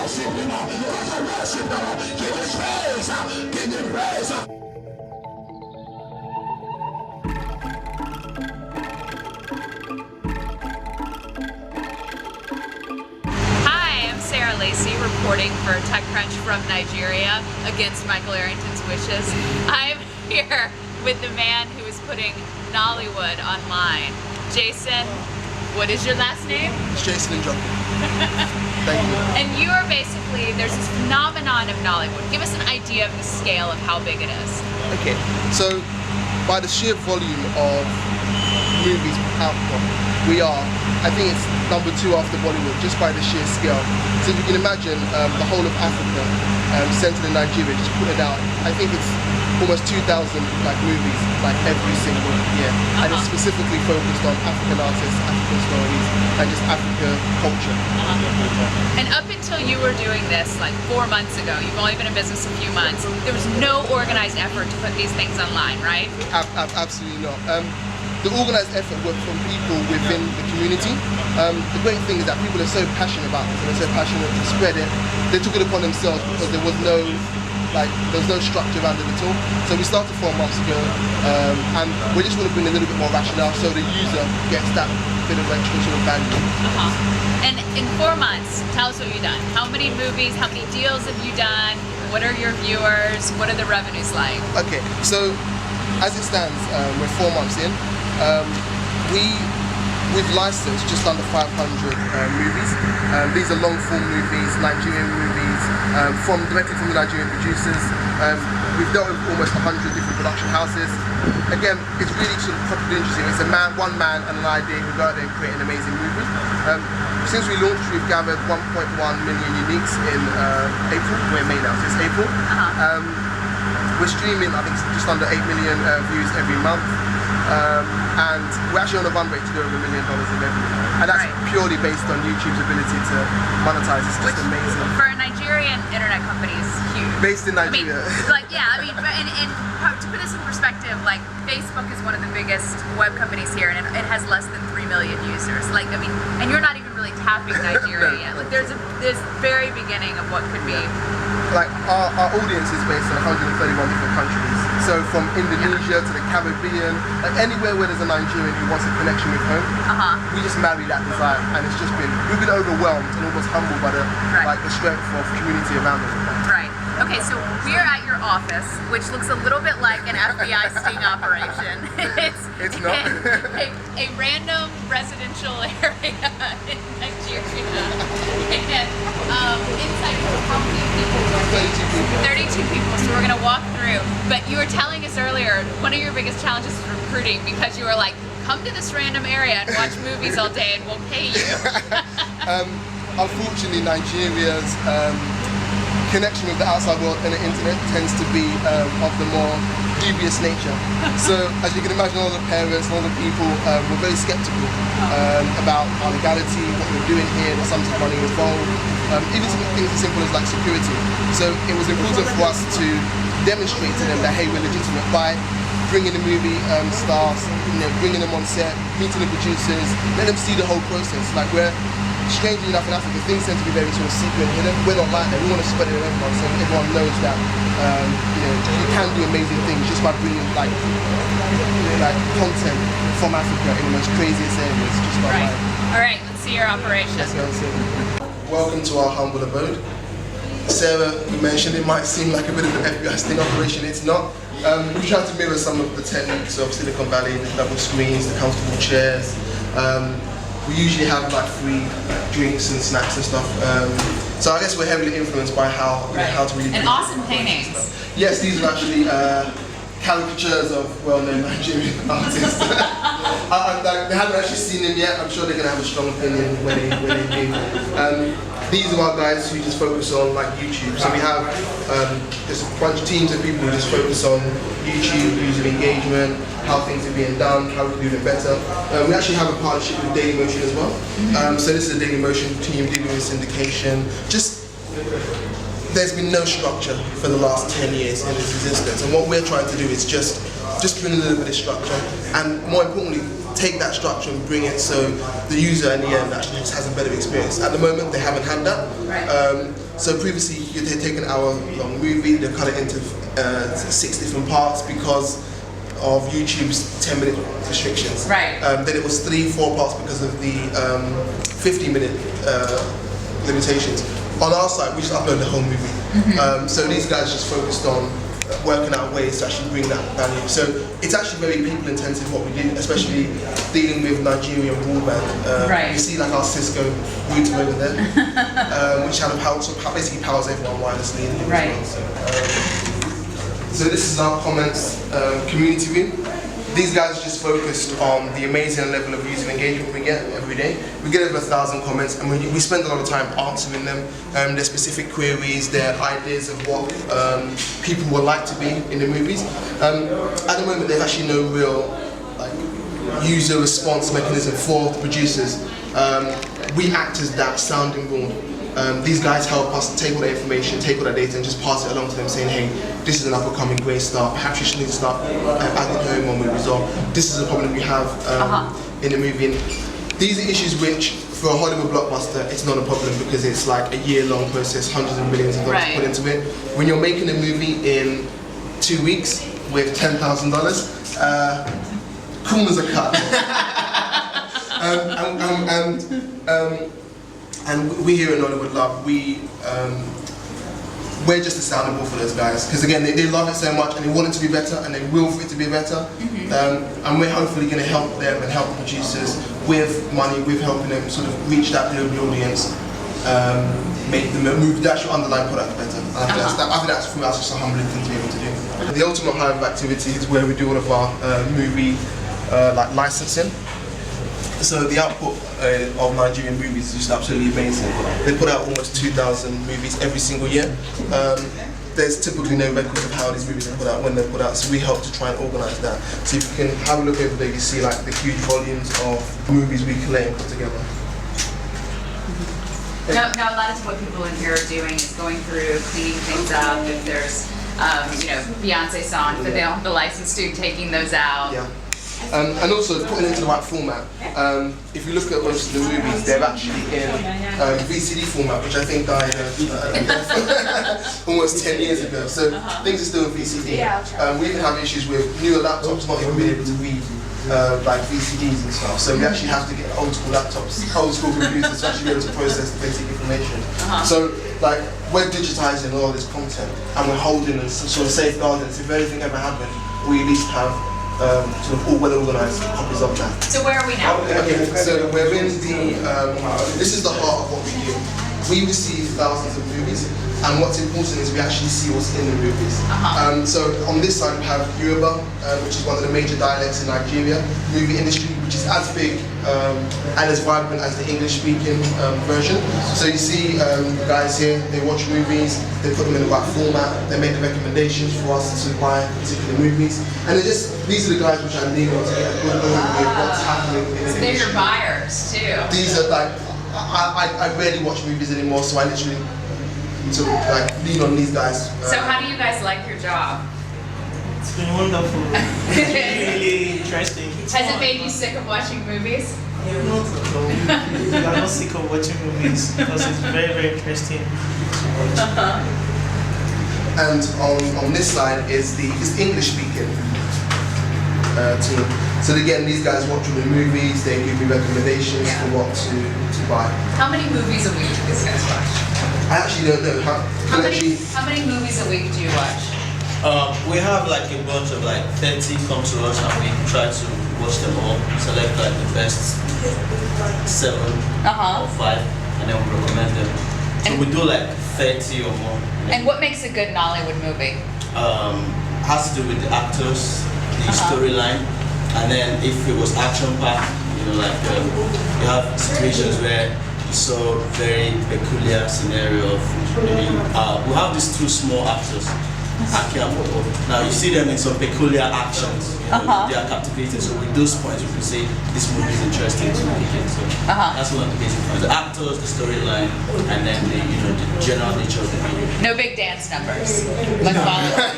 Lacy reporting for TechCrunch from Nigeria against Michael Arrington's wishes. I'm here with the man who is putting Nollywood online. Jason, what is your last name? It's Jason and John. Thank you. And you are basically, there's this phenomenon of Nollywood. Give us an idea of the scale of how big it is. Okay, so by the sheer volume of movies output, we are, I think it's number 2 after Bollywood, just by the sheer scale. So if you can imagine the whole of Africa, centered in Nigeria, just put it out, I think it's almost 2,000 movies every single year. And it's specifically focused on African artists, African stories, and just African culture. And up until you were doing this 4 months ago, you've only been in business a few months, there was no organized effort to put these things online, right? Absolutely not. The organised effort was from people within the community. The great thing is that people are so passionate about this and they're so passionate to spread it. They took it upon themselves because there was no structure around it at all. So we started 4 months ago, and we just want to bring a little bit more rationale so the user gets that bit of extra sort of value. And in 4 months, tell us what you've done. How many movies, how many deals have you done? What are your viewers? What are the revenues like? Okay, so as it stands, we're 4 months in. We've licensed just under 500 movies. These are long-form movies, Nigerian movies, directly from the Nigerian producers. We've dealt with almost 100 different production houses. Again, it's really sort of properly interesting. It's one man and an idea who go out there and create an amazing movie. Since we launched, we've gathered 1.1 million uniques in April. We're in May now, so it's April. We're streaming, I think, just under 8 million views every month. And we're actually on a run rate to do over $1 million in revenue. And that's purely based on YouTube's ability to monetize. It's just amazing. For a Nigerian internet company is huge. Based in Nigeria. And to put this in perspective, Facebook is one of the biggest web companies here, and it has less than 3 million users. And you're not even really tapping Nigeria yet. There's this very beginning of what could be. Our audience is based in 131 different countries. So from Indonesia to the Caribbean, anywhere where there's a Nigerian who wants a connection with home, we just marry that desire, and we've been overwhelmed and almost humbled by the strength of community around us. Right. Okay, so we're at your office, which looks a little bit like an FBI sting operation. It's not. a random residential area in Nigeria. And inside, how many people? 32 people. 32 people, so we're going to walk through. But you were telling us earlier, one of your biggest challenges is recruiting, because you were like, come to this random area and watch movies all day and we'll pay you. Unfortunately, Nigeria's connection with the outside world and the internet tends to be of the more dubious nature. So as you can imagine, all the parents and all the people were very skeptical about our legality, what we're doing here, there's some money involved, even things as simple as security. So it was important for us to demonstrate to them that, hey, we're legitimate by bringing the movie stars, bringing them on set, meeting the producers, let them see the whole process. Strangely enough, in Africa, things tend to be very sort of secret and hidden. We're not like that. We want to spread it to everyone, so everyone knows that you can do amazing things just by bringing content from Africa in the most craziest areas. All right, let's see your operation. Let's go and see. Welcome to our humble abode. Sarah, you mentioned it might seem like a bit of an FBI sting operation. It's not. We tried to mirror some of the techniques of Silicon Valley, the double screens, the comfortable chairs. We usually have free drinks and snacks and stuff. So I guess we're heavily influenced by how to really. And awesome paintings. Yes, these are actually caricatures of well-known Nigerian artists. They haven't actually seen them yet. I'm sure they're going to have a strong opinion when they do. These are our guys who just focus on YouTube. So we have just a bunch of teams of people who just focus on YouTube, user engagement, how things are being done, how we can do them better. We actually have a partnership with Dailymotion as well. So this is a Dailymotion team dealing with syndication. There's been no structure for the last 10 years in its existence, and what we're trying to do is just bring a little bit of structure, and more importantly, take that structure and bring it so the user in the end actually just has a better experience. At the moment, they haven't had that. So previously you'd take an hour-long movie, they cut it into 6 different parts because of YouTube's 10-minute restrictions. Right. Then it was 3-4 parts because of the 50-minute limitations. On our side, we just upload the whole movie. So these guys just focused on working out ways to actually bring that value. So it's actually very people intensive what we do, especially dealing with Nigerian broadband. Right. You see like our Cisco router over there, which kind of basically powers everyone wirelessly in here as well. So this is our comments community room. These guys are just focused on the amazing level of user engagement we get every day. We get over 1,000 comments, and we spend a lot of time answering them. Their specific queries, their ideas of what people would like to be in the movies. At the moment, there's actually no real user response mechanism for the producers. We act as that sounding board. These guys help us take all the information, take all the data, and just pass it along to them, saying, "Hey, this is an up-and-coming great star. Perhaps you should need to start adding home on movies, or this is a problem we have in the movie." And these are issues which, for a Hollywood blockbuster, it's not a problem because it's like a year-long process, hundreds of millions of dollars put into it. When you're making a movie in 2 weeks with $10,000, corners are cut. And we here at Nollywood Love, we're just a sounding board for those guys, because again, they love it so much and they want it to be better and they will for it to be better. And we're hopefully going to help them and help the producers with money, with helping them sort of reach that global audience, make the movie, the actual underlying product better. I think that's for us just a humbling thing to be able to do. The ultimate hive of activity is where we do all of our movie licensing. So the output of Nigerian movies is just absolutely amazing. They put out almost 2,000 movies every single year. There's typically no records of how these movies are put out, when they're put out, so we help to try and organise that. So if you can have a look over there, you see like the huge volumes of movies we collect and put together. Now a lot of what people in here are doing is going through, cleaning things up. If there's, Beyonce songs that they don't have the license to, taking those out. Yeah. And also putting it into the right format. If you look at most of the movies, they're actually in VCD format, which I think died almost 10 years ago. So things are still in VCD. We even have issues with newer laptops not even being able to read like VCDs and stuff. So we actually have to get old school laptops, old school computers to actually be able to process the basic information. So like we're digitizing all this content and we're holding and sort of safeguarding. So if anything ever happened, we at least have sort of all well-organized copies of that. So where are we now? Okay, so we're in the, this is the heart of what we do. We receive thousands of movies, and what's important is we actually see what's in the movies. So on this side we have Yoruba, which is one of the major dialects in Nigeria, movie industry, which is as big and as vibrant as the English-speaking version. So you see the guys here, they watch movies, they put them in the right format, they make recommendations for us to buy particular movies, and these are the guys which I lean on to get a good overview of what's happening in the industry. They're your buyers too. These are like, I rarely watch movies anymore, so I literally lean on these guys. So how do you guys like your job? It's been wonderful. It's really interesting. Has it made you sick of watching movies? Not at all. I'm not sick of watching movies because it's very, very interesting to watch. And on this side is English speaking team. So again, these guys watch all the movies, they give me recommendations for what to buy. How many movies a week do these guys watch? I actually don't know. How many movies a week do you watch? We have like a bunch of like 30 come to us and we try to watch them all, select like the best 7 or 5 and then we recommend them. So we do like 30 or more. And what makes a good Nollywood movie? Has to do with the actors, the storyline, and then if it was action packed, you have situations where you saw very peculiar scenario of maybe we have these 2 small actors. Now you see them in some peculiar actions, they are captivating. So with those points, you can say this movie is interesting to me. So that's one of the basic points: the actors, the storyline, and then the general nature of the movie. No big dance numbers. Like Bollywood.